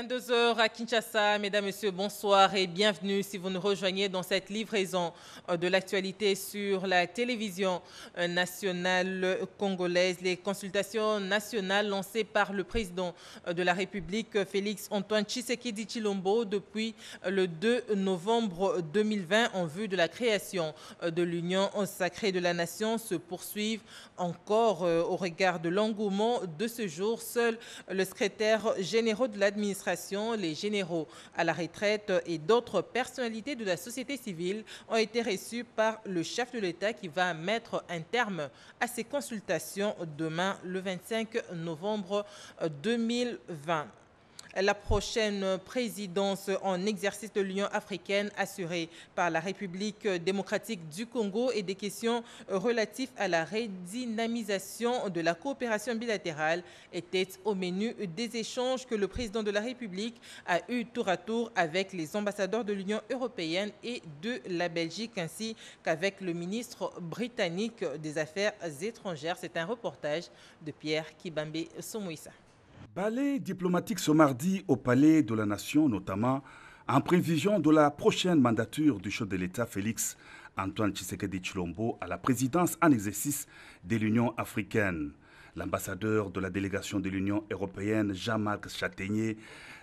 22 heures à Kinshasa. Mesdames, Messieurs, bonsoir et bienvenue si vous nous rejoignez dans cette livraison de l'actualité sur la télévision nationale congolaise. Les consultations nationales lancées par le président de la République, Félix-Antoine Tshisekedi Tshilombo, depuis le 2 novembre 2020 en vue de la création de l'Union sacrée de la Nation se poursuivent encore au regard de l'engouement de ce jour. Seul le secrétaire général de l'administration, les généraux à la retraite et d'autres personnalités de la société civile ont été reçus par le chef de l'État qui va mettre un terme à ces consultations demain, le 25 novembre 2020. La prochaine présidence en exercice de l'Union africaine assurée par la République démocratique du Congo et des questions relatives à la redynamisation de la coopération bilatérale étaient au menu des échanges que le président de la République a eu tour à tour avec les ambassadeurs de l'Union européenne et de la Belgique ainsi qu'avec le ministre britannique des Affaires étrangères. C'est un reportage de Pierre Kibambe Somouissa. Ballet diplomatique ce mardi au Palais de la Nation, notamment en prévision de la prochaine mandature du chef de l'État Félix Antoine Tshisekedi Tshilombo à la présidence en exercice de l'Union africaine. L'ambassadeur de la délégation de l'Union européenne, Jean-Marc Châtaignier,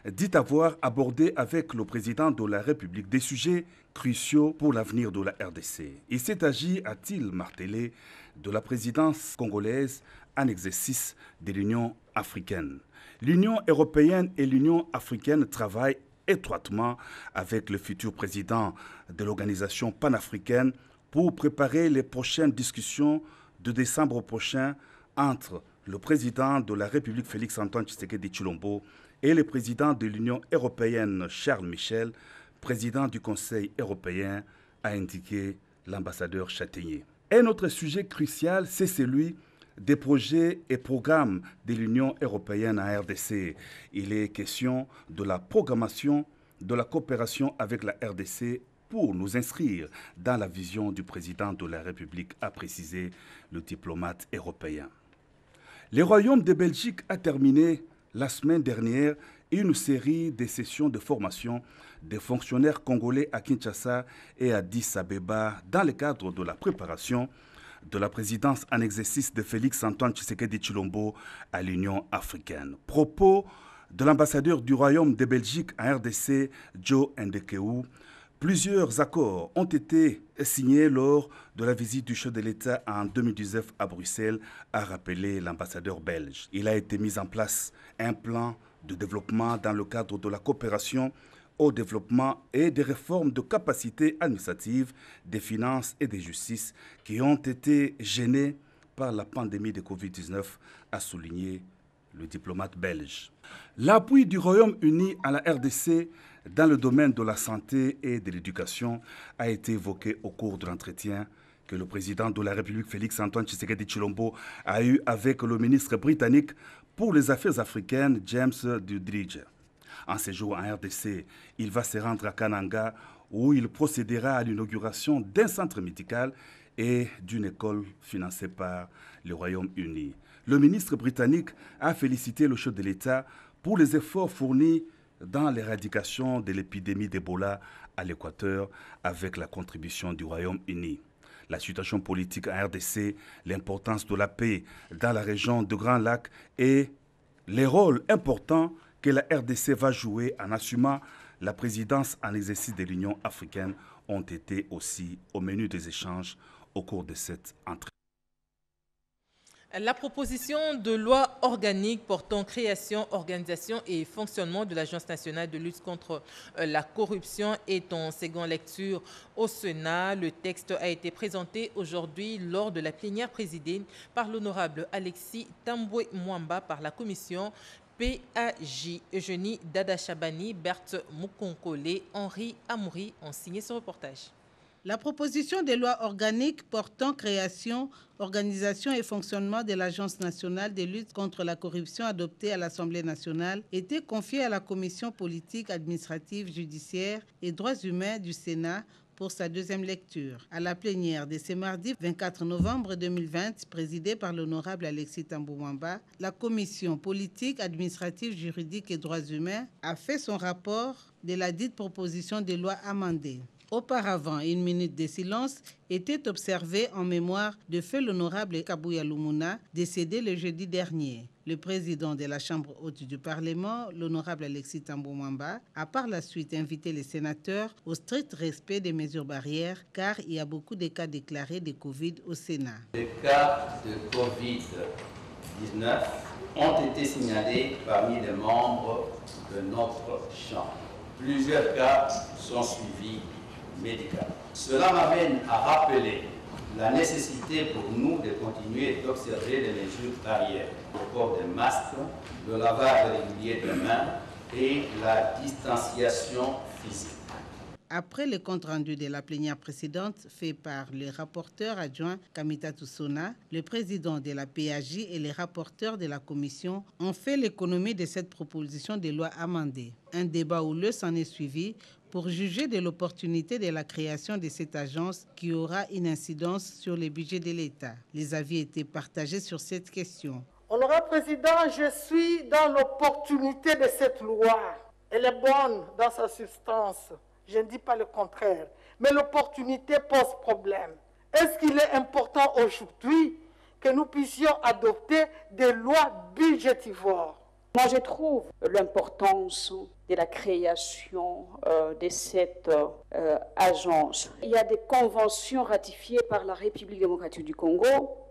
dit avoir abordé avec le président de la République des sujets cruciaux pour l'avenir de la RDC. Il s'est agi, a-t-il martelé, de la présidence congolaise en exercice de l'Union africaine. L'Union européenne et l'Union africaine travaillent étroitement avec le futur président de l'organisation panafricaine pour préparer les prochaines discussions de décembre prochain entre le président de la République Félix-Antoine Tshisekedi Tshilombo et le président de l'Union européenne Charles Michel, président du Conseil européen, a indiqué l'ambassadeur Châtaignier. Un autre sujet crucial, c'est celui des projets et programmes de l'Union européenne en RDC. Il est question de la programmation de la coopération avec la RDC pour nous inscrire dans la vision du président de la République, a précisé le diplomate européen. Le Royaume de Belgique a terminé la semaine dernière une série de sessions de formation des fonctionnaires congolais à Kinshasa et à Addis Abeba dans le cadre de la préparation de la présidence en exercice de Félix-Antoine Tshisekedi Tshilombo à l'Union africaine. Propos de l'ambassadeur du Royaume de Belgique à RDC, Joe Ndekeou. Plusieurs accords ont été signés lors de la visite du chef de l'État en 2019 à Bruxelles, a rappelé l'ambassadeur belge. Il a été mis en place un plan de développement dans le cadre de la coopération au développement et des réformes de capacités administratives, des finances et des justices qui ont été gênées par la pandémie de Covid-19, a souligné le diplomate belge. L'appui du Royaume-Uni à la RDC dans le domaine de la santé et de l'éducation a été évoqué au cours de l'entretien que le président de la République Félix-Antoine Tshisekedi Tshilombo a eu avec le ministre britannique pour les Affaires africaines James Duddridge. En séjour en RDC, il va se rendre à Kananga où il procédera à l'inauguration d'un centre médical et d'une école financée par le Royaume-Uni. Le ministre britannique a félicité le chef de l'État pour les efforts fournis dans l'éradication de l'épidémie d'Ebola à l'Équateur avec la contribution du Royaume-Uni. La situation politique en RDC, l'importance de la paix dans la région de Grand Lac et les rôles importants que la RDC va jouer en assumant la présidence en exercice de l'Union africaine ont été aussi au menu des échanges au cours de cette entrée. La proposition de loi organique portant création, organisation et fonctionnement de l'Agence nationale de lutte contre la corruption est en seconde lecture au Sénat. Le texte a été présenté aujourd'hui lors de la plénière présidée par l'honorable Alexis Tambwe Mwamba par la commission PAJ. Eugénie Dada-Chabani, Berthe Mukonkole, Henri Amouri ont signé ce reportage. La proposition de loi organique portant création, organisation et fonctionnement de l'Agence nationale de lutte contre la corruption adoptée à l'Assemblée nationale était confiée à la Commission politique, administrative, judiciaire et droits humains du Sénat pour sa deuxième lecture. À la plénière de ce mardi 24 novembre 2020, présidée par l'honorable Alexis Thambou Mwamba, la commission politique, administrative, juridique et droits humains a fait son rapport de la dite proposition de loi amendée. Auparavant, une minute de silence était observée en mémoire de feu l'honorable Kabouya Lumuna, décédé le jeudi dernier. Le président de la Chambre haute du Parlement, l'honorable Alexis Thambou Mwamba, a par la suite invité les sénateurs au strict respect des mesures barrières, car il y a beaucoup de cas déclarés de Covid au Sénat. Les cas de Covid-19 ont été signalés parmi les membres de notre Chambre. Plusieurs cas sont suivis médical. Cela m'amène à rappeler la nécessité pour nous de continuer d'observer les mesures barrières, le port des masques, le lavage régulier des mains et la distanciation physique. Après le compte-rendu de la plénière précédente fait par le rapporteur adjoint Kamita Toussona, le président de la PAJ et les rapporteurs de la commission ont fait l'économie de cette proposition de loi amendée. Un débat houleux s'en est suivi pour juger de l'opportunité de la création de cette agence qui aura une incidence sur le budget de l'État. Les avis étaient partagés sur cette question. Honorable Président, je suis dans l'opportunité de cette loi. Elle est bonne dans sa substance. Je ne dis pas le contraire. Mais l'opportunité pose problème. Est-ce qu'il est important aujourd'hui que nous puissions adopter des lois budgétivores? Moi, je trouve l'importance de la création de cette agence. Il y a des conventions ratifiées par la République démocratique du Congo,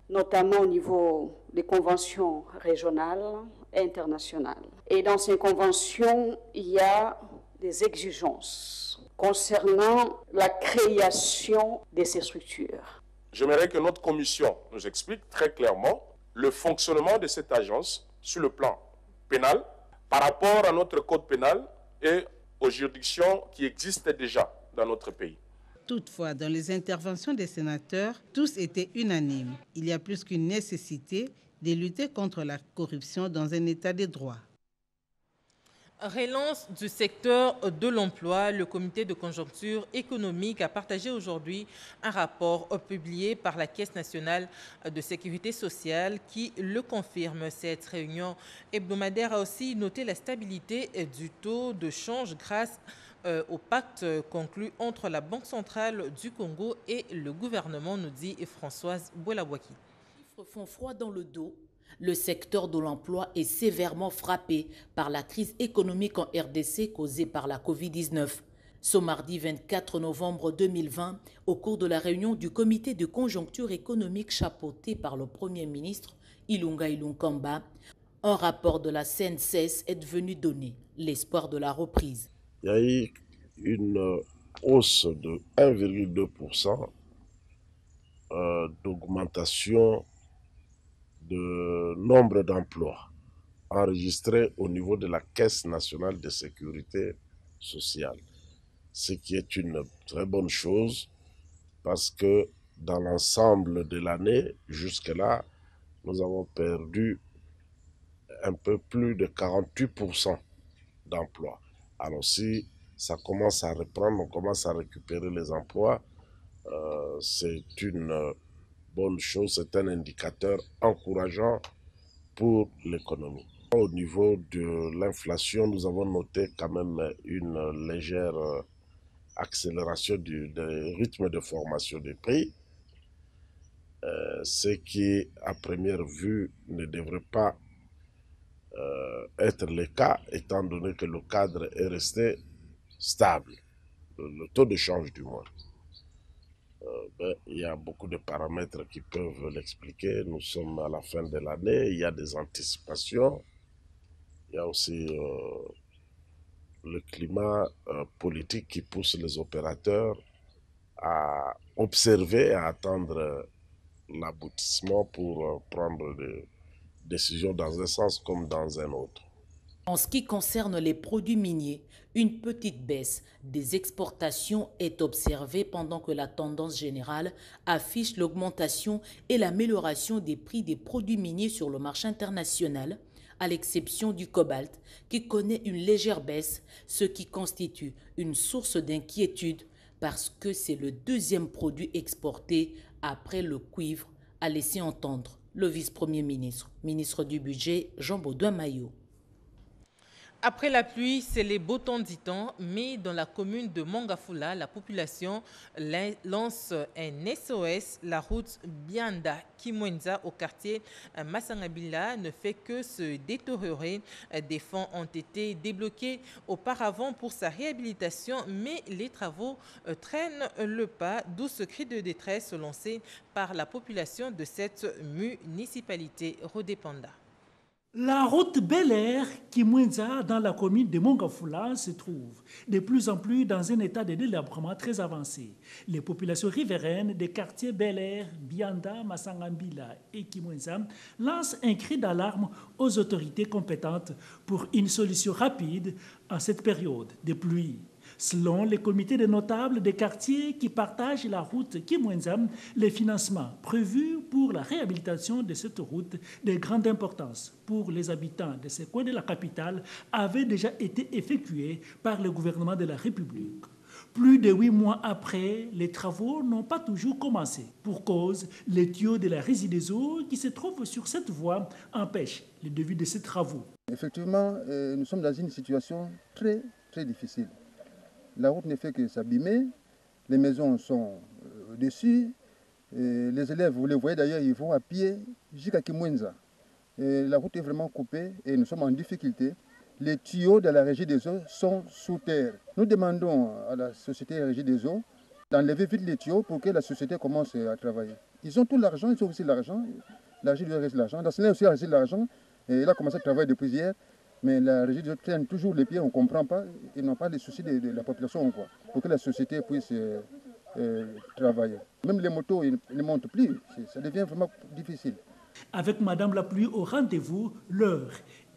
notamment au niveau des conventions régionales et internationales. Et dans ces conventions, il y a des exigences concernant la création de ces structures. J'aimerais que notre commission nous explique très clairement le fonctionnement de cette agence sur le plan pénal par rapport à notre code pénal et aux juridictions qui existent déjà dans notre pays. Toutefois, dans les interventions des sénateurs, tous étaient unanimes. Il y a plus qu'une nécessité de lutter contre la corruption dans un état de droit. Relance du secteur de l'emploi, le comité de conjoncture économique a partagé aujourd'hui un rapport publié par la Caisse nationale de sécurité sociale qui le confirme. Cette réunion hebdomadaire a aussi noté la stabilité du taux de change grâce au pacte conclu entre la Banque centrale du Congo et le gouvernement, nous dit Françoise Bouelabouaki. Les chiffres font froid dans le dos. Le secteur de l'emploi est sévèrement frappé par la crise économique en RDC causée par la Covid-19. Ce mardi 24 novembre 2020, au cours de la réunion du comité de conjoncture économique chapeauté par le Premier ministre Ilunga Ilunkamba, un rapport de la CNCS est venu donner l'espoir de la reprise. Il y a eu une hausse de 1,2% d'augmentation de nombre d'emplois enregistrés au niveau de la Caisse nationale de sécurité sociale. Ce qui est une très bonne chose parce que dans l'ensemble de l'année, jusque-là, nous avons perdu un peu plus de 48% d'emplois. Alors si ça commence à reprendre, on commence à récupérer les emplois, c'est une bonne chose, c'est un indicateur encourageant pour l'économie. Au niveau de l'inflation, nous avons noté quand même une légère accélération du rythme de formation des prix, ce qui, à première vue, ne devrait pas être le cas, étant donné que le cadre est resté stable, le taux de change du moins. Il y a beaucoup de paramètres qui peuvent l'expliquer. Nous sommes à la fin de l'année, il y a des anticipations, il y a aussi le climat politique qui pousse les opérateurs à observer, à attendre l'aboutissement pour prendre des décisions dans un sens comme dans un autre. En ce qui concerne les produits miniers, une petite baisse des exportations est observée pendant que la tendance générale affiche l'augmentation et l'amélioration des prix des produits miniers sur le marché international, à l'exception du cobalt qui connaît une légère baisse, ce qui constitue une source d'inquiétude parce que c'est le deuxième produit exporté après le cuivre, a laissé entendre le vice-premier ministre, ministre du Budget, Jean Baudouin Maillot. Après la pluie, c'est les beaux temps, dit-on, mais dans la commune de Mongafula, la population lance un SOS. La route Bianda-Kimwenza au quartier Massangabila ne fait que se détériorer. Des fonds ont été débloqués auparavant pour sa réhabilitation, mais les travaux traînent le pas, d'où ce cri de détresse lancé par la population de cette municipalité. Rodépanda. La route Bel Air Kimwenza dans la commune de Mongafula se trouve de plus en plus dans un état de délabrement très avancé. Les populations riveraines des quartiers Bel Air, Bianda, Massangambila et Kimwenza lancent un cri d'alarme aux autorités compétentes pour une solution rapide en cette période de pluie. Selon les comités de notables des quartiers qui partagent la route Kimwenza, les financements prévus pour la réhabilitation de cette route de grande importance pour les habitants de ces coins de la capitale avaient déjà été effectués par le gouvernement de la République. Plus de 8 mois après, les travaux n'ont pas toujours commencé. Pour cause, les tuyaux de la Régie des eaux qui se trouvent sur cette voie empêchent le début de ces travaux. Effectivement, nous sommes dans une situation très difficile. La route ne fait que s'abîmer, les maisons sont dessus, les élèves, vous les voyez d'ailleurs, ils vont à pied jusqu'à Kimwenza. La route est vraiment coupée et nous sommes en difficulté. Les tuyaux de la Régie des eaux sont sous terre. Nous demandons à la société Régie des eaux d'enlever vite les tuyaux pour que la société commence à travailler. Ils ont tout l'argent, ils ont aussi l'argent. La Régie des eaux a l'argent. La Sénat aussi a reçu l'argent. Il a commencé à travailler depuis hier. Mais la Régie des eaux traîne toujours les pieds, on ne comprend pas. Ils n'ont pas les soucis de la population, quoi, pour que la société puisse travailler. Même les motos ne montent plus, ça devient vraiment difficile. Avec Madame la pluie au rendez-vous, l'heure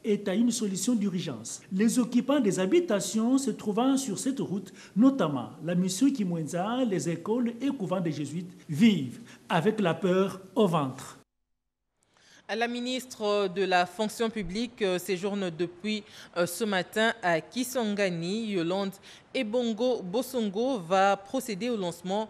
est à une solution d'urgence. Les occupants des habitations se trouvant sur cette route, notamment la mission Kimwenza, les écoles et couvents des jésuites, vivent avec la peur au ventre. La ministre de la fonction publique séjourne depuis ce matin à Kisangani. Yolande Ebongo Bosongo va procéder au lancement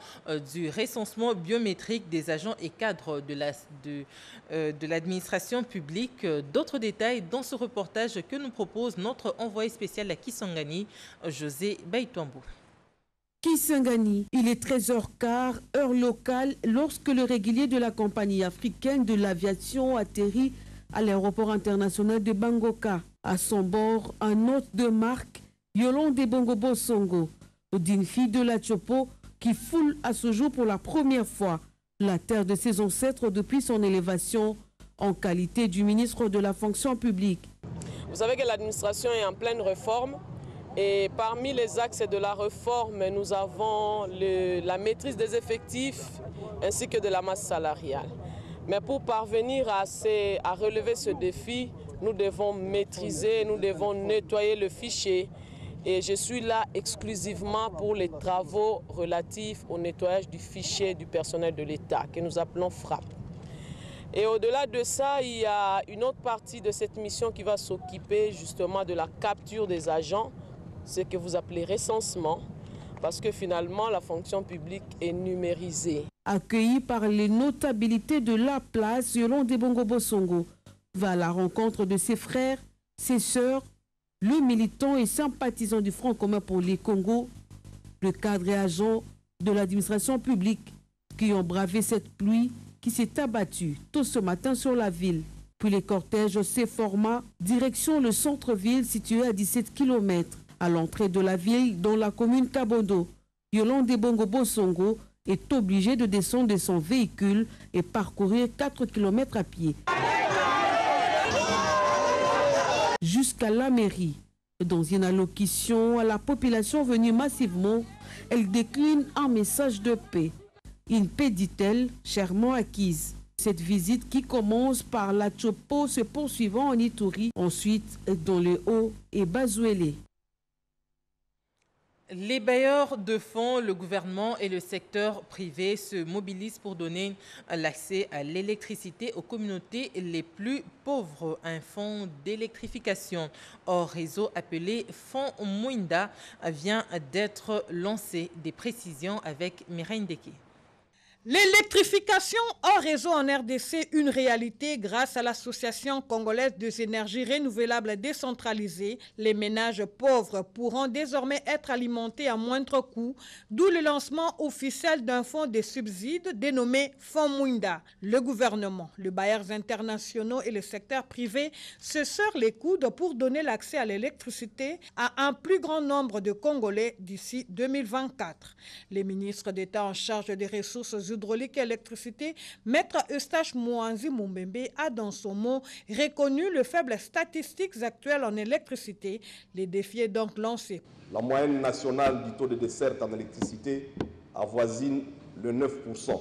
du recensement biométrique des agents et cadres de l'administration publique. D'autres détails dans ce reportage que nous propose notre envoyé spécial à Kisangani, José Baïtouambou. Kisangani, il est 13h15, heure locale, lorsque le régulier de la compagnie africaine de l'aviation atterrit à l'aéroport international de Bangoka. À son bord, un hôte de marque, Yolande Ebongo Bosongo, d'une fille de la Tchopo qui foule à ce jour pour la première fois la terre de ses ancêtres depuis son élévation en qualité du ministre de la fonction publique. Vous savez que l'administration est en pleine réforme. Et parmi les axes de la réforme, nous avons la maîtrise des effectifs ainsi que de la masse salariale. Mais pour parvenir à relever ce défi, nous devons maîtriser, nous devons nettoyer le fichier. Et je suis là exclusivement pour les travaux relatifs au nettoyage du fichier du personnel de l'État, que nous appelons FRAP. Et au-delà de ça, il y a une autre partie de cette mission qui va s'occuper justement de la capture des agents, ce que vous appelez recensement, parce que finalement la fonction publique est numérisée. Accueilli par les notabilités de la place, Yolande Ebongo Bosongo va à la rencontre de ses frères, ses sœurs, le militant et sympathisant du Front commun pour les Congos, le cadre et agent de l'administration publique qui ont bravé cette pluie qui s'est abattue tôt ce matin sur la ville. Puis les cortèges s'est formé direction le centre-ville situé à 17 km. À l'entrée de la ville, dans la commune Kabondo, Yolande Ebongo Bosongo est obligé de descendre de son véhicule et parcourir 4 km à pied jusqu'à la mairie. Dans une allocution à la population venue massivement, elle décline un message de paix. Une paix, dit-elle, chèrement acquise. Cette visite qui commence par la Tchopo se poursuivant en Ituri, ensuite dans le Haut et Bazouélé. Les bailleurs de fonds, le gouvernement et le secteur privé se mobilisent pour donner l'accès à l'électricité aux communautés les plus pauvres. Un fonds d'électrification hors réseau appelé Fonds Mwinda vient d'être lancé. Des précisions avec Mireille Ndeke. L'électrification hors réseau en RDC, une réalité grâce à l'Association congolaise des énergies renouvelables décentralisées. Les ménages pauvres pourront désormais être alimentés à moindre coût, d'où le lancement officiel d'un fonds de subsides dénommé Fonds Mwinda. Le gouvernement, les bailleurs internationaux et le secteur privé se serrent les coudes pour donner l'accès à l'électricité à un plus grand nombre de Congolais d'ici 2024. Les ministres d'État en charge des ressources hydraulique et électricité, Maître Eustache Mouanzi Mumbembe a dans son mot reconnu le faible statistiques actuelles en électricité. Les défis est donc lancé. La moyenne nationale du taux de desserte en électricité avoisine le 9%.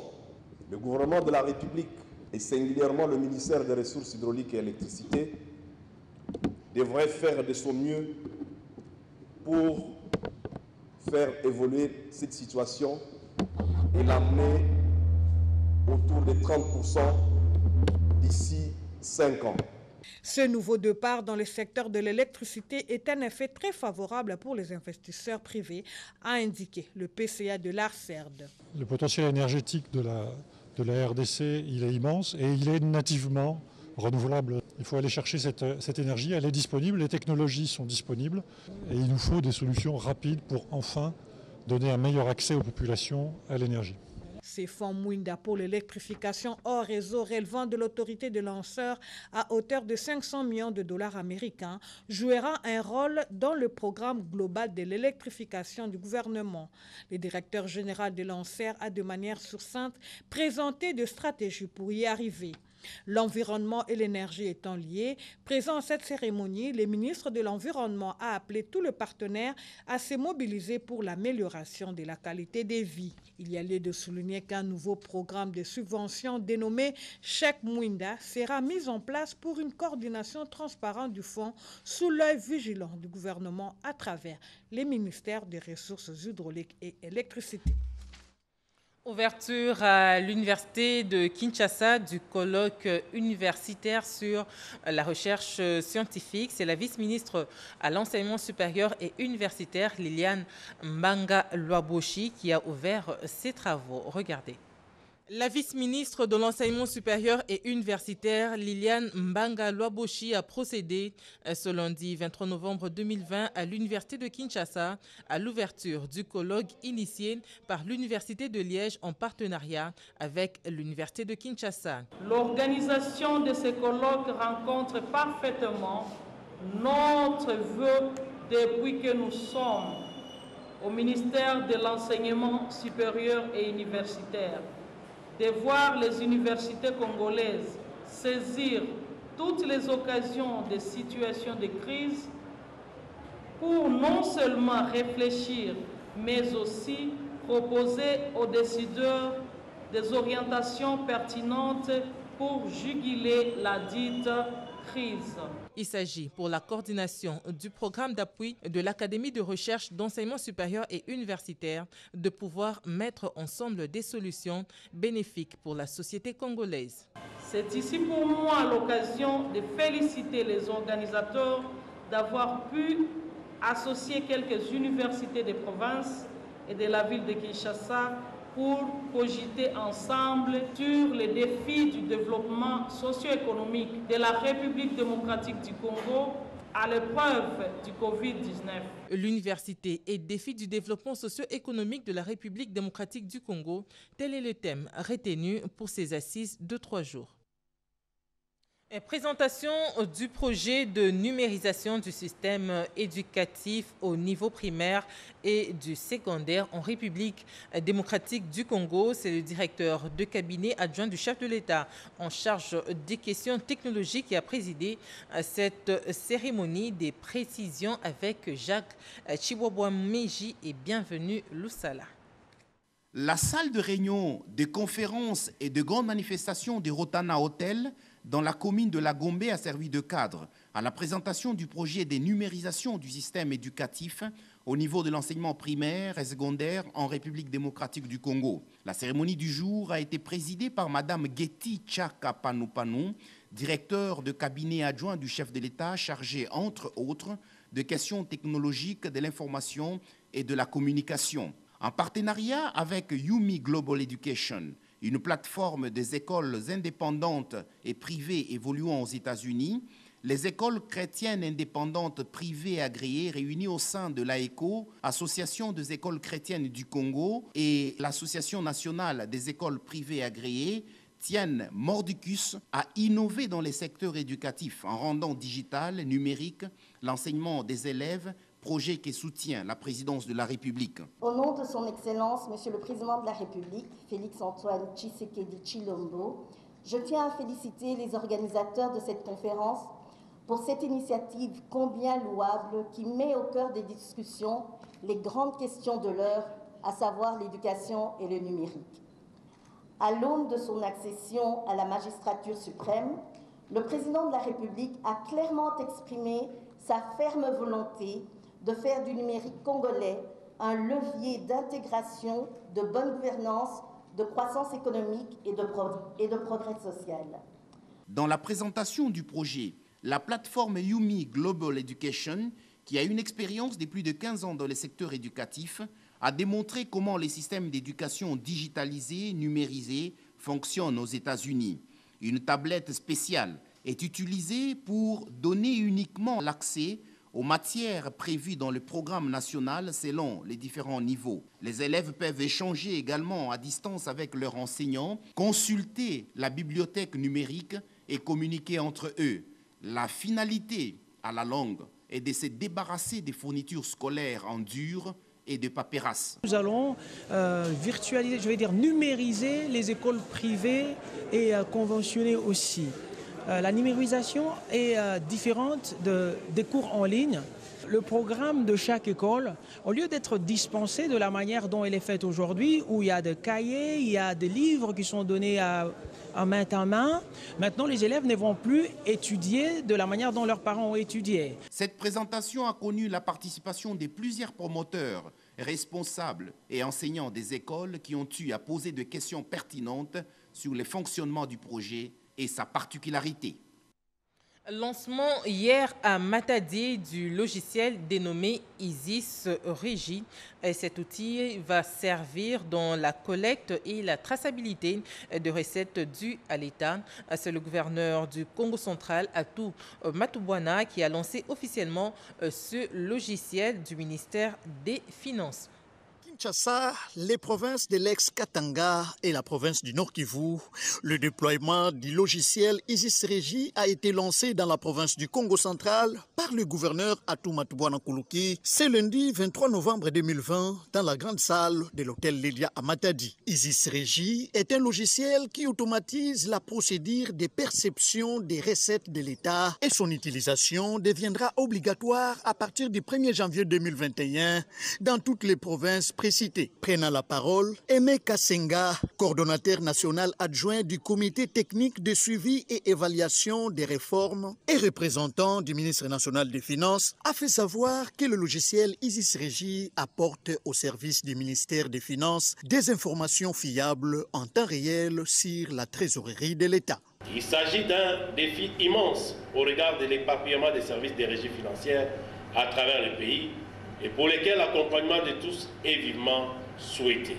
Le gouvernement de la République et singulièrement le ministère des Ressources hydrauliques et électricité devrait faire de son mieux pour faire évoluer cette situation et l'amener autour de 30% d'ici 5 ans. Ce nouveau départ dans le secteur de l'électricité est un effet très favorable pour les investisseurs privés, a indiqué le PCA de l'ARCERD. Le potentiel énergétique de la RDC, il est immense et il est nativement renouvelable. Il faut aller chercher cette énergie, elle est disponible, les technologies sont disponibles et il nous faut des solutions rapides pour enfin donner un meilleur accès aux populations à l'énergie. Ces fonds Mwinda pour l'électrification hors réseau relevant de l'autorité de lanceurs à hauteur de 500 millions de dollars américains jouera un rôle dans le programme global de l'électrification du gouvernement. Le directeur général des lanceurs a de manière succincte présenté des stratégies pour y arriver. L'environnement et l'énergie étant liés, présent à cette cérémonie, le ministre de l'Environnement a appelé tous les partenaires à se mobiliser pour l'amélioration de la qualité des vies. Il y a lieu de souligner qu'un nouveau programme de subvention dénommé Chèque Mwinda sera mis en place pour une coordination transparente du fonds sous l'œil vigilant du gouvernement à travers les ministères des Ressources hydrauliques et électricité. Ouverture à l'université de Kinshasa du colloque universitaire sur la recherche scientifique. C'est la vice-ministre à l'enseignement supérieur et universitaire, Liliane Mbanga Lwaboshi, qui a ouvert ces travaux. Regardez. La vice-ministre de l'enseignement supérieur et universitaire, Liliane Mbanga Lwaboshi, a procédé ce lundi 23 novembre 2020 à l'université de Kinshasa à l'ouverture du colloque initié par l'université de Liège en partenariat avec l'université de Kinshasa. L'organisation de ce colloque rencontre parfaitement notre vœu depuis que nous sommes au ministère de l'enseignement supérieur et universitaire, de voir les universités congolaises saisir toutes les occasions de situations de crise pour non seulement réfléchir, mais aussi proposer aux décideurs des orientations pertinentes pour juguler la dite crise. Il s'agit pour la coordination du programme d'appui de l'Académie de recherche d'enseignement supérieur et universitaire de pouvoir mettre ensemble des solutions bénéfiques pour la société congolaise. C'est ici pour moi l'occasion de féliciter les organisateurs d'avoir pu associer quelques universités de province et de la ville de Kinshasa pour cogiter ensemble sur les défis du développement socio-économique de la République démocratique du Congo à l'épreuve du Covid-19. L'université et défis du développement socio-économique de la République démocratique du Congo, tel est le thème retenu pour ces assises de 3 jours. Et présentation du projet de numérisation du système éducatif au niveau primaire et du secondaire en République démocratique du Congo. C'est le directeur de cabinet adjoint du chef de l'État en charge des questions technologiques qui a présidé cette cérémonie. Des précisions avec Jacques Chiwabwa-Meji et bienvenue Loussala. La salle de réunion, de conférences et de grandes manifestations du Rotana Hotel dans la commune de La Gombe a servi de cadre à la présentation du projet de numérisation du système éducatif au niveau de l'enseignement primaire et secondaire en République démocratique du Congo. La cérémonie du jour a été présidée par Mme Getty Tchaka Panupanu, directeur de cabinet adjoint du chef de l'État chargé, entre autres, de questions technologiques, de l'information et de la communication. En partenariat avec Yumi Global Education, une plateforme des écoles indépendantes et privées évoluant aux États-Unis, les écoles chrétiennes indépendantes privées agréées réunies au sein de l'AECO, Association des écoles chrétiennes du Congo, et l'Association nationale des écoles privées agréées, tiennent mordicus à innover dans les secteurs éducatifs en rendant digital, numérique, l'enseignement des élèves, projet qui soutient la présidence de la République. Au nom de son Excellence, Monsieur le Président de la République, Félix-Antoine Tshisekedi Tshilombo, je tiens à féliciter les organisateurs de cette conférence pour cette initiative combien louable qui met au cœur des discussions les grandes questions de l'heure, à savoir l'éducation et le numérique. À l'aune de son accession à la magistrature suprême, le Président de la République a clairement exprimé sa ferme volonté de faire du numérique congolais un levier d'intégration, de bonne gouvernance, de croissance économique et de progrès social. Dans la présentation du projet, la plateforme Yumi Global Education, qui a une expérience de plus de 15 ans dans le secteur éducatif, a démontré comment les systèmes d'éducation digitalisés, numérisés, fonctionnent aux États-Unis. Une tablette spéciale est utilisée pour donner uniquement l'accès aux matières prévues dans le programme national selon les différents niveaux. Les élèves peuvent échanger également à distance avec leurs enseignants, consulter la bibliothèque numérique et communiquer entre eux. La finalité à la longue est de se débarrasser des fournitures scolaires en dur et de paperasse. Nous allons virtualiser, numériser les écoles privées et conventionnées aussi. La numérisation est différente des cours en ligne. Le programme de chaque école, au lieu d'être dispensé de la manière dont elle est faite aujourd'hui, où il y a des cahiers, il y a des livres qui sont donnés en main, maintenant les élèves ne vont plus étudier de la manière dont leurs parents ont étudié. Cette présentation a connu la participation de plusieurs promoteurs, responsables et enseignants des écoles qui ont eu à poser des questions pertinentes sur le fonctionnement du projet et sa particularité. Lancement hier à Matadi du logiciel dénommé Isis Régie. Cet outil va servir dans la collecte et la traçabilité de recettes dues à l'État. C'est le gouverneur du Congo central, Atou Matubwana, qui a lancé officiellement ce logiciel du ministère des Finances. Kinshasa, les provinces de l'ex-Katanga et la province du Nord-Kivu, le déploiement du logiciel Isis Régie a été lancé dans la province du Congo central par le gouverneur Atou Matubwana Kuluki ce lundi 23 novembre 2020 dans la grande salle de l'hôtel Lélia à Matadi. Isis Régie est un logiciel qui automatise la procédure de perception des recettes de l'État et son utilisation deviendra obligatoire à partir du 1er janvier 2021 dans toutes les provinces précitées. Prenant la parole, Aimé Kassenga, coordonnateur national adjoint du comité technique de suivi et évaluation des réformes et représentant du ministre national des Finances, a fait savoir que le logiciel Isis Régie apporte au service du ministère des Finances des informations fiables en temps réel sur la trésorerie de l'État. Il s'agit d'un défi immense au regard de l'éparpillement des services des régies financières à travers le pays, et pour lesquels l'accompagnement de tous est vivement souhaité.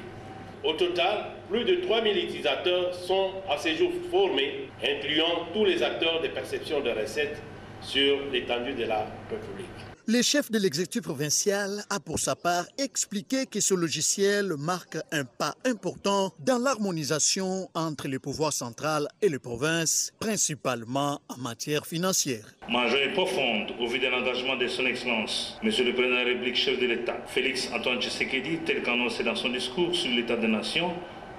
Au total, plus de 3000 utilisateurs sont à ce jour formés, incluant tous les acteurs de perception de recettes sur l'étendue de la République. Le chef de l'exécutif provincial a pour sa part expliqué que ce logiciel marque un pas important dans l'harmonisation entre le pouvoir central et les provinces, principalement en matière financière. Ma joie est profonde au vu de l'engagement de son Excellence, Monsieur le Président de la République, chef de l'État, Félix-Antoine Tshisekedi, tel qu'annoncé dans son discours sur l'État des Nations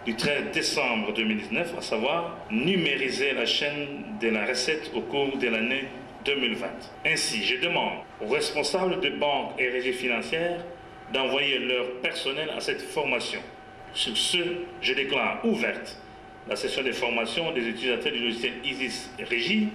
du 13 décembre 2019, à savoir numériser la chaîne de la recette au cours de l'année 2020. Ainsi, je demande aux responsables de banques et régies financières d'envoyer leur personnel à cette formation. Sur ce, je déclare ouverte la session de formation des utilisateurs du logiciel ISIS Régie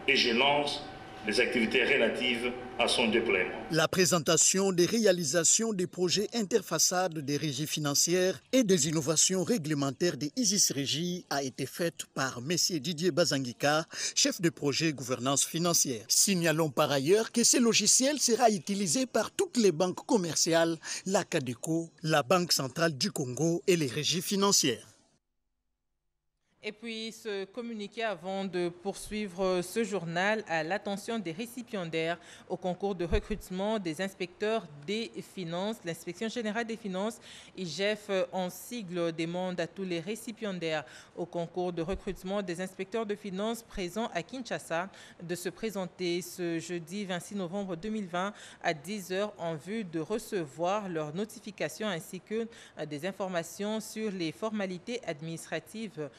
et je lance les activités relatives à son déploiement. La présentation des réalisations des projets interfaçades des régies financières et des innovations réglementaires des ISIS Régie a été faite par M. Didier Bazangika, chef de projet gouvernance financière. Signalons par ailleurs que ce logiciel sera utilisé par toutes les banques commerciales, la CADECO, la Banque centrale du Congo et les régies financières. Et puis, ce communiqué avant de poursuivre ce journal à l'attention des récipiendaires au concours de recrutement des inspecteurs des finances. L'inspection générale des finances, IGF en sigle, demande à tous les récipiendaires au concours de recrutement des inspecteurs de finances présents à Kinshasa de se présenter ce jeudi 26 novembre 2020 à 10h en vue de recevoir leur notification ainsi que des informations sur les formalités administratives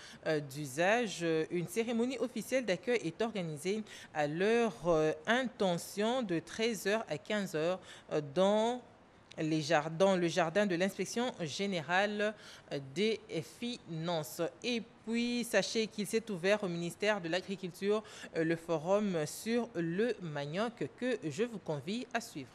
d'usage. Une cérémonie officielle d'accueil est organisée à leur intention de 13h à 15h dans le jardin de l'inspection générale des finances. Et puis, sachez qu'il s'est ouvert au ministère de l'Agriculture le forum sur le manioc que je vous convie à suivre.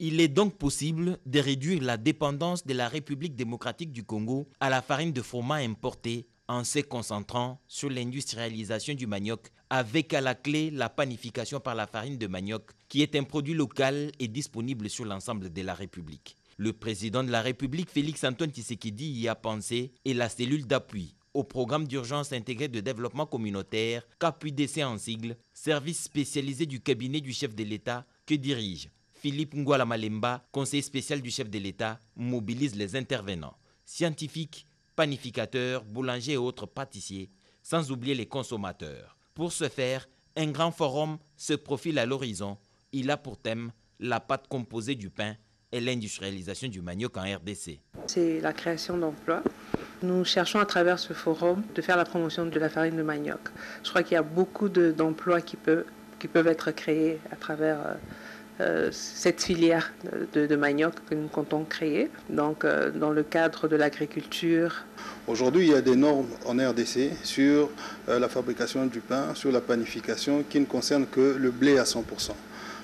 Il est donc possible de réduire la dépendance de la République démocratique du Congo à la farine de froment importée en se concentrant sur l'industrialisation du manioc avec à la clé la panification par la farine de manioc qui est un produit local et disponible sur l'ensemble de la République. Le président de la République, Félix Antoine Tshisekedi, y a pensé et la cellule d'appui au programme d'urgence intégré de développement communautaire, CAPUDC en sigle, service spécialisé du cabinet du chef de l'État que dirige Philippe Ngwala Malemba, conseiller spécial du chef de l'État, mobilise les intervenants, scientifiques, panificateurs, boulangers et autres pâtissiers, sans oublier les consommateurs. Pour ce faire, un grand forum se profile à l'horizon. Il a pour thème la pâte composée du pain et l'industrialisation du manioc en RDC. C'est la création d'emplois. Nous cherchons à travers ce forum de faire la promotion de la farine de manioc. Je crois qu'il y a beaucoup d'emplois qui peuvent être créés à travers cette filière de manioc que nous comptons créer, donc dans le cadre de l'agriculture. Aujourd'hui, il y a des normes en RDC sur la fabrication du pain, sur la panification, qui ne concernent que le blé à 100%.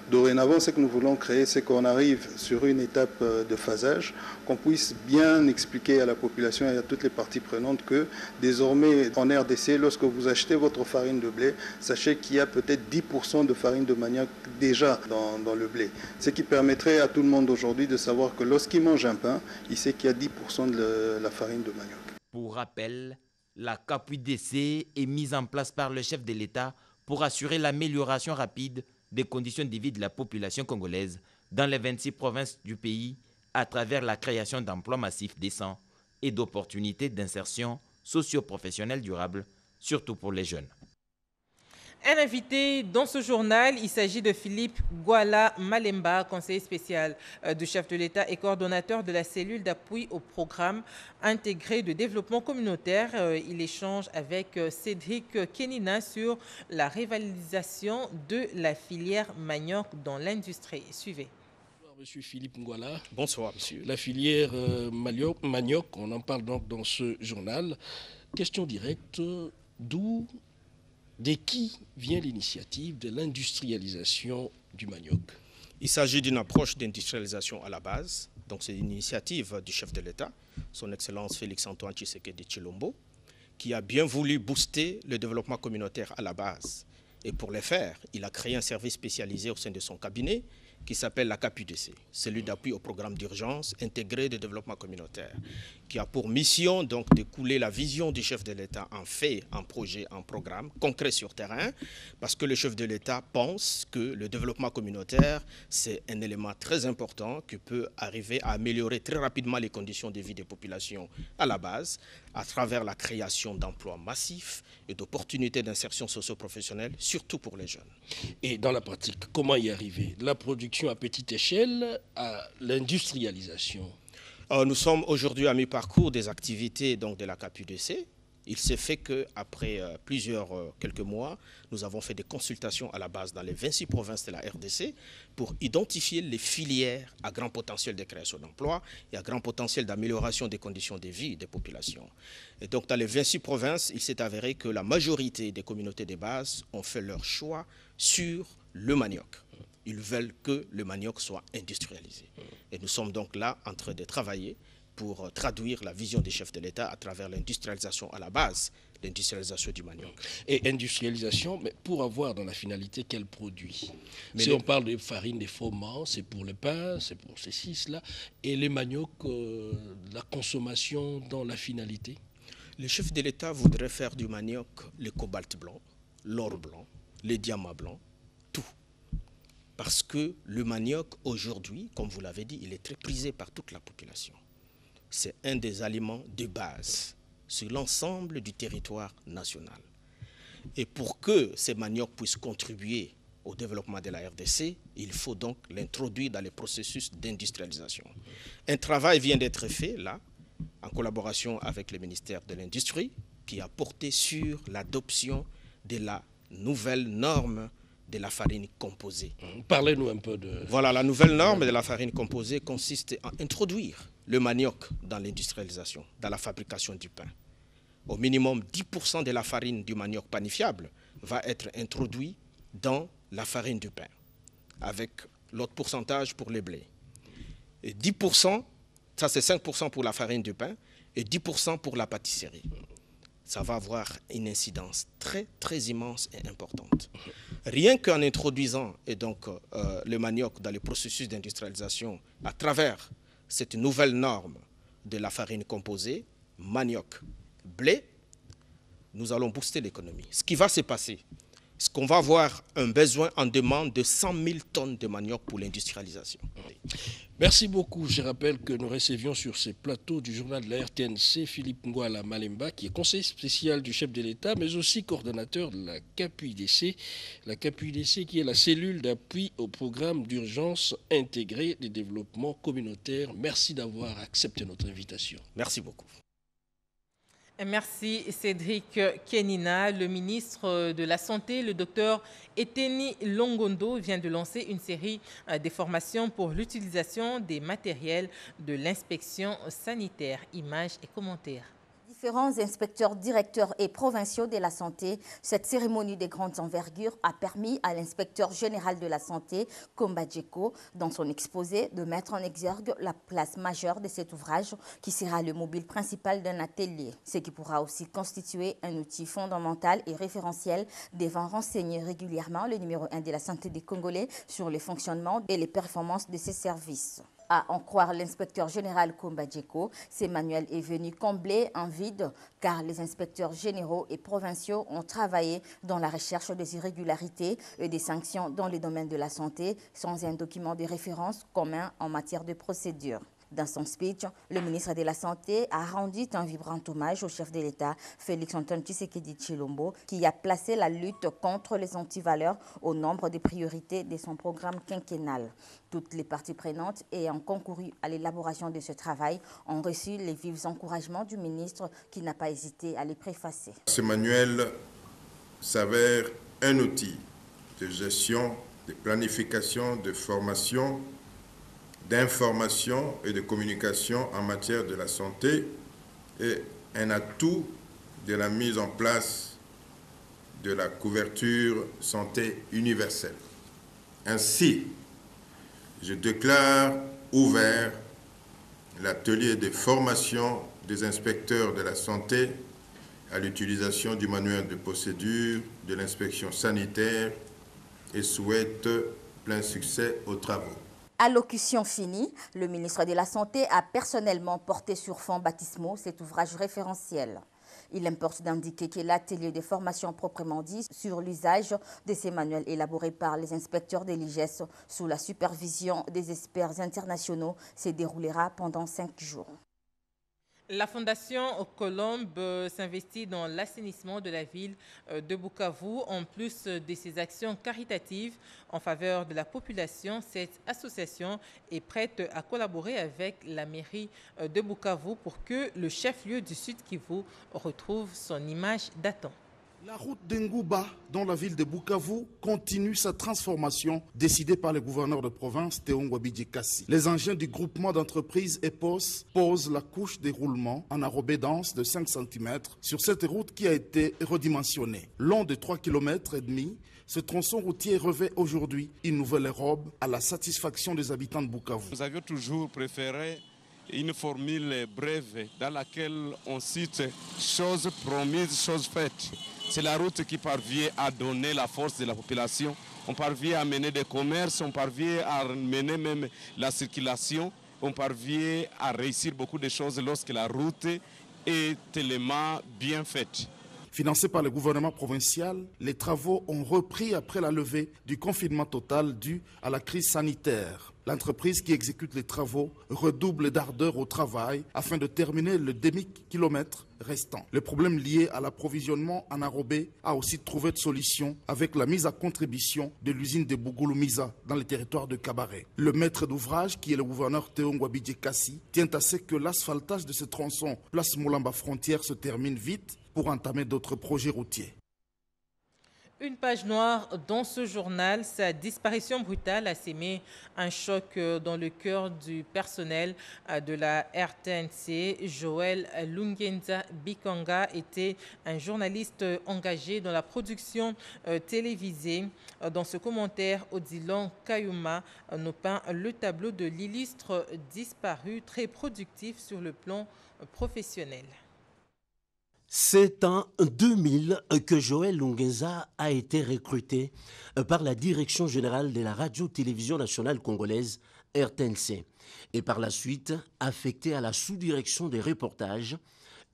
Dorénavant, ce que nous voulons créer, c'est qu'on arrive sur une étape de phasage, qu'on puisse bien expliquer à la population et à toutes les parties prenantes que désormais en RDC, lorsque vous achetez votre farine de blé, sachez qu'il y a peut-être 10% de farine de manioc déjà dans le blé. Ce qui permettrait à tout le monde aujourd'hui de savoir que lorsqu'il mange un pain, il sait qu'il y a 10% de la farine de manioc. Pour rappel, la CAPUDC est mise en place par le chef de l'État pour assurer l'amélioration rapide des conditions de vie de la population congolaise dans les 26 provinces du pays à travers la création d'emplois massifs décents et d'opportunités d'insertion socio-professionnelle durable, surtout pour les jeunes. Un invité dans ce journal, il s'agit de Philippe Ngwala Malemba, conseiller spécial du chef de l'État et coordonnateur de la cellule d'appui au programme intégré de développement communautaire. Il échange avec Cédric Kenina sur la rivalisation de la filière manioc dans l'industrie. Suivez. Bonsoir, monsieur Philippe Ngwala. Bonsoir, monsieur. La filière manioc, on en parle donc dans ce journal. Question directe, de qui vient l'initiative de l'industrialisation du manioc? Il s'agit d'une approche d'industrialisation à la base. Donc c'est une initiative du chef de l'État, son Excellence Félix Antoine Tshisekedi Tshilombo, qui a bien voulu booster le développement communautaire à la base. Et pour le faire, il a créé un service spécialisé au sein de son cabinet qui s'appelle la CAPUDC, celui d'appui au programme d'urgence intégré de développement communautaire, qui a pour mission donc de couler la vision du chef de l'État en fait, en projet, en programme concret sur terrain, parce que le chef de l'État pense que le développement communautaire, c'est un élément très important qui peut arriver à améliorer très rapidement les conditions de vie des populations à la base, à travers la création d'emplois massifs et d'opportunités d'insertion socio-professionnelle, surtout pour les jeunes. Et dans la pratique, comment y arriver? La production à petite échelle à l'industrialisation. Nous sommes aujourd'hui à mi-parcours des activités donc, de la CAPUDC Il s'est fait qu'après quelques mois, nous avons fait des consultations à la base dans les 26 provinces de la RDC pour identifier les filières à grand potentiel de création d'emplois et à grand potentiel d'amélioration des conditions de vie des populations. Et donc dans les 26 provinces, il s'est avéré que la majorité des communautés de base ont fait leur choix sur le manioc. Ils veulent que le manioc soit industrialisé. Et nous sommes donc là en train de travailler pour traduire la vision des chefs de l'État à travers l'industrialisation à la base, l'industrialisation du manioc. Et industrialisation, mais pour avoir dans la finalité quel produit? Si on parle de farine, des fromages, c'est pour le pain, c'est pour ceci, cela. Et les manioc, la consommation dans la finalité? Les chefs de l'État voudraient faire du manioc le cobalt blanc, l'or blanc, les diamants blancs, tout. Parce que le manioc, aujourd'hui, comme vous l'avez dit, il est très prisé par toute la population. C'est un des aliments de base sur l'ensemble du territoire national. Et pour que ces maniocs puissent contribuer au développement de la RDC, il faut donc l'introduire dans les processus d'industrialisation. Un travail vient d'être fait là, en collaboration avec le ministère de l'Industrie, qui a porté sur l'adoption de la nouvelle norme de la farine composée. Parlez-nous un peu de... Voilà, la nouvelle norme de la farine composée consiste à introduire le manioc dans l'industrialisation, dans la fabrication du pain. Au minimum, 10% de la farine du manioc panifiable va être introduit dans la farine du pain, avec l'autre pourcentage pour les blés. Et 10%, ça c'est 5% pour la farine du pain et 10% pour la pâtisserie. Ça va avoir une incidence très, très immense et importante. Rien qu'en introduisant le manioc dans le processus d'industrialisation à travers cette nouvelle norme de la farine composée, manioc, blé, nous allons booster l'économie. Ce qui va se passer, c'est qu'on va avoir un besoin en demande de 100 000 tonnes de manioc pour l'industrialisation. Merci beaucoup. Je rappelle que nous recevions sur ces plateaux du journal de la RTNC Philippe Ngwala Malemba, qui est conseiller spécial du chef de l'État, mais aussi coordonnateur de la CAPUIDC. La CAPUIDC qui est la cellule d'appui au programme d'urgence intégré de développement communautaire. Merci d'avoir accepté notre invitation. Merci beaucoup. Merci Cédric Kenina. Le ministre de la Santé, le docteur Eteni Longondo, vient de lancer une série de formations pour l'utilisation des matériels de l'inspection sanitaire. Images et commentaires. Différents inspecteurs, directeurs et provinciaux de la santé, cette cérémonie de grande envergure a permis à l'inspecteur général de la santé, Komba Djeko, dans son exposé, de mettre en exergue la place majeure de cet ouvrage qui sera le mobile principal d'un atelier, ce qui pourra aussi constituer un outil fondamental et référentiel devant renseigner régulièrement le numéro 1 de la santé des Congolais sur le fonctionnement et les performances de ces services. À en croire l'inspecteur général Komba Djeko, ce manuel est venu combler un vide car les inspecteurs généraux et provinciaux ont travaillé dans la recherche des irrégularités et des sanctions dans le domaine de la santé sans un document de référence commun en matière de procédure. Dans son speech, le ministre de la Santé a rendu un vibrant hommage au chef de l'État, Félix-Antoine Tshisekedi Tshilombo, qui a placé la lutte contre les antivaleurs au nombre des priorités de son programme quinquennal. Toutes les parties prenantes ayant concouru à l'élaboration de ce travail ont reçu les vifs encouragements du ministre qui n'a pas hésité à les préfacer. Ce manuel s'avère un outil de gestion, de planification, de formation, d'information et de communication en matière de la santé et un atout de la mise en place de la couverture santé universelle. Ainsi, je déclare ouvert l'atelier de formation des inspecteurs de la santé à l'utilisation du manuel de procédure de l'inspection sanitaire et souhaite plein succès aux travaux. Allocution finie, le ministre de la Santé a personnellement porté sur fonds baptismaux cet ouvrage référentiel. Il importe d'indiquer que l'atelier de formation proprement dit sur l'usage de ces manuels élaborés par les inspecteurs de l'IGES sous la supervision des experts internationaux se déroulera pendant 5 jours. La Fondation Colombe s'investit dans l'assainissement de la ville de Bukavu. En plus de ses actions caritatives en faveur de la population, cette association est prête à collaborer avec la mairie de Bukavu pour que le chef-lieu du Sud Kivu retrouve son image datant. La route d'Ngouba, dans la ville de Bukavu, continue sa transformation décidée par le gouverneur de province, Théon Wabidji Kassi. Les engins du groupement d'entreprises EPOS posent la couche des roulements en enrobé dense de 5 cm sur cette route qui a été redimensionnée. Long de 3,5 km, ce tronçon routier revêt aujourd'hui une nouvelle robe à la satisfaction des habitants de Bukavu. Nous avions toujours préféré une formule brève dans laquelle on cite choses promises, choses faites. C'est la route qui parvient à donner la force de la population. On parvient à mener des commerces, on parvient à mener même la circulation, on parvient à réussir beaucoup de choses lorsque la route est tellement bien faite. Financés par le gouvernement provincial, les travaux ont repris après la levée du confinement total dû à la crise sanitaire. L'entreprise qui exécute les travaux redouble d'ardeur au travail afin de terminer le demi-kilomètre restant. Le problème lié à l'approvisionnement en enrobé a aussi trouvé de solution avec la mise à contribution de l'usine de Bugulumiza dans le territoire de Kabaré. Le maître d'ouvrage, qui est le gouverneur Théon Wabidji Kassi, tient à ce que l'asphaltage de ce tronçon place Moulamba Frontière se termine vite pour entamer d'autres projets routiers. Une page noire dans ce journal, sa disparition brutale a sémé un choc dans le cœur du personnel de la RTNC. Joël Lungenza Bikanga était un journaliste engagé dans la production télévisée. Dans ce commentaire, Odilon Kayuma nous peint le tableau de l'illustre disparu, très productif sur le plan professionnel. C'est en 2000 que Joël Lungenza a été recruté par la Direction générale de la radio-télévision nationale congolaise, RTNC, et par la suite affecté à la sous-direction des reportages,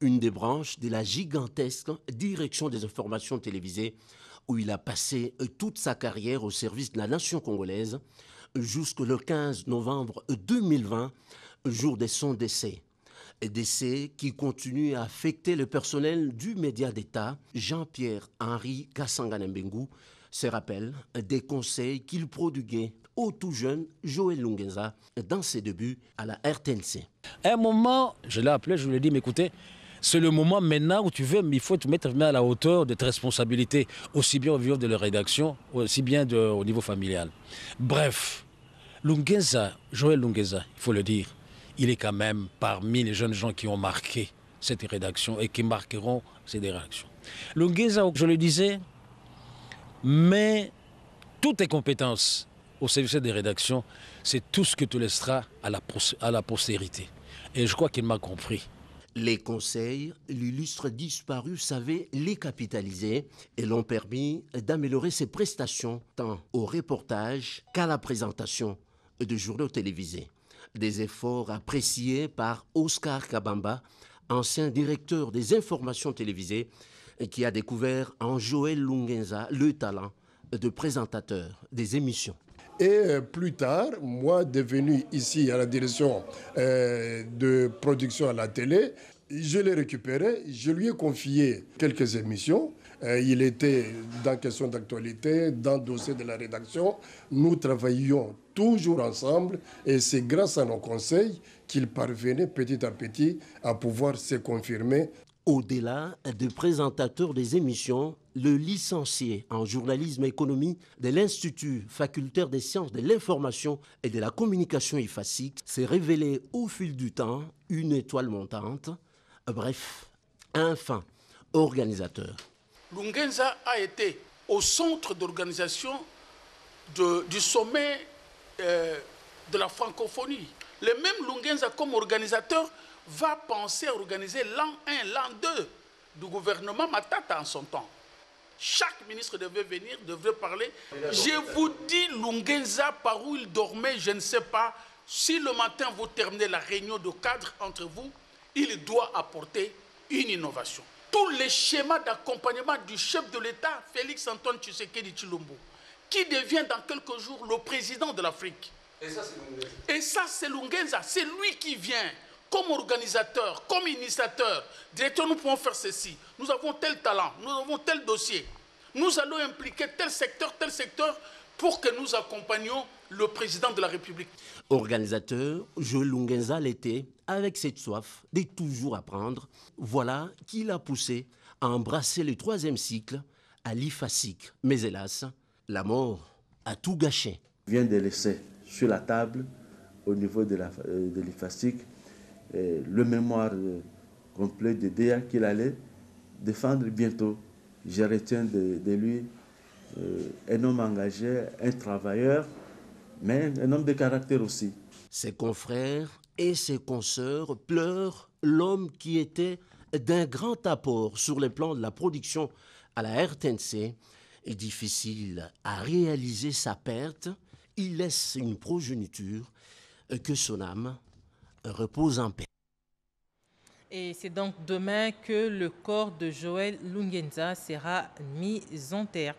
une des branches de la gigantesque Direction des informations télévisées, où il a passé toute sa carrière au service de la nation congolaise jusqu'au 15 novembre 2020, jour de son décès. Décès qui continue à affecter le personnel du média d'État, Jean-Pierre-Henri Kassanganembengou, se rappelle des conseils qu'il prodiguait au tout jeune Joël Lungenza dans ses débuts à la RTNC. À un moment, je l'ai appelé, je lui ai dit, mais écoutez, c'est le moment maintenant où tu veux, mais il faut te mettre à la hauteur de tes responsabilités, aussi bien au niveau de la rédaction, aussi bien au niveau familial. Bref, Lungenza, Joël Lungenza, il faut le dire, il est quand même parmi les jeunes gens qui ont marqué cette rédaction et qui marqueront cette rédaction. Lungenza, je le disais, mais toutes tes compétences au service des rédactions, c'est tout ce que tu laisseras à la postérité. Et je crois qu'il m'a compris. Les conseils, l'illustre disparu savait les capitaliser et l'ont permis d'améliorer ses prestations tant au reportage qu'à la présentation de journaux télévisés. Des efforts appréciés par Oscar Kabamba, ancien directeur des informations télévisées, qui a découvert en Joël Lungenza le talent de présentateur des émissions. Et plus tard, moi devenu ici à la direction de production à la télé, je l'ai récupéré, je lui ai confié quelques émissions. Il était dans question d'actualité, dans le dossier de la rédaction. Nous travaillions toujours ensemble et c'est grâce à nos conseils qu'il parvenait petit à petit à pouvoir se confirmer. Au-delà de présentateur des émissions, le licencié en journalisme et économie de l'Institut facultaire des sciences de l'information et de la communication IFASIC s'est révélé au fil du temps une étoile montante, bref, un fin organisateur. Lungenza a été au centre d'organisation du sommet de la francophonie. Le même Lungenza, comme organisateur, va penser à organiser l'an 1, l'an 2 du gouvernement Matata en son temps. Chaque ministre devait venir, devait parler. Je vous dis, Lungenza, par où il dormait, je ne sais pas. Si le matin vous terminez la réunion de cadre entre vous, il doit apporter une innovation. Tous les schémas d'accompagnement du chef de l'État, Félix Antoine Tshisekedi Tshilombo, qui devient dans quelques jours le président de l'Afrique. Et ça, c'est Lungenza. C'est lui qui vient comme organisateur, comme initiateur, directeur, nous pouvons faire ceci. Nous avons tel talent, nous avons tel dossier. Nous allons impliquer tel secteur, pour que nous accompagnions le président de la République. Organisateur, Joël Lungenza l'était, avec cette soif de toujours apprendre. Voilà qui l'a poussé à embrasser le 3e cycle à l'IFASIC. Mais hélas, la mort a tout gâché. Il vient de laisser sur la table, au niveau de l'IFASIC, le mémoire complet de DEA qu'il allait défendre bientôt. Je retiens de lui un homme engagé, un travailleur, mais un homme de caractère aussi. Ses confrères et ses consoeurs pleurent l'homme qui était d'un grand apport sur le plan de la production à la RTNC. Et difficile à réaliser sa perte, il laisse une progéniture, que son âme repose en paix. Et c'est donc demain que le corps de Joël Lungenza sera mis en terre.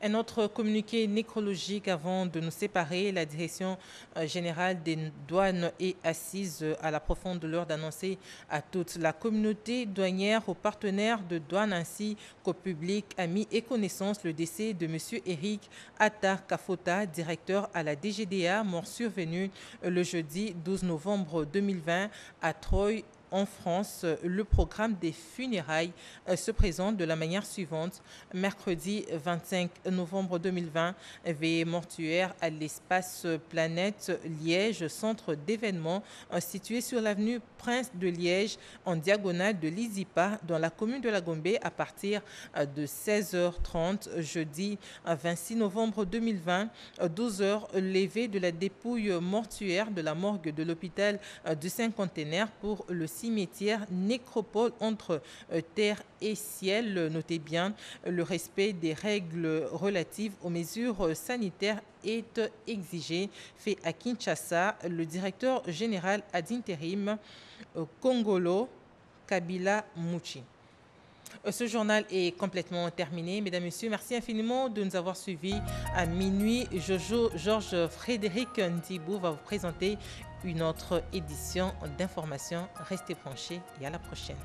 Un autre communiqué nécrologique avant de nous séparer, la Direction générale des douanes et assises à la profonde douleur d'annoncer à toute la communauté douanière, aux partenaires de douane ainsi qu'au public, amis et connaissances, le décès de M. Eric Attar Kafota, directeur à la DGDA, mort survenu le jeudi 12 novembre 2020 à Troyes, en France. Le programme des funérailles se présente de la manière suivante. Mercredi 25 novembre 2020, veillée mortuaire à l'espace Planète Liège, centre d'événements situé sur l'avenue Prince de Liège, en diagonale de l'Izipa, dans la commune de la Gombe, à partir de 16h30. Jeudi 26 novembre 2020, 12h, levée de la dépouille mortuaire de la morgue de l'hôpital de Saint-Contenaire pour le cimetière nécropole entre terre et ciel. Notez bien, le respect des règles relatives aux mesures sanitaires est exigé, fait à Kinshasa le directeur général ad intérim Kongolo Kabila Mouchi. Ce journal est complètement terminé. Mesdames, Messieurs, merci infiniment de nous avoir suivis. À minuit, Georges Frédéric Ndibou va vous présenter une autre édition d'information. Restez branchés et à la prochaine.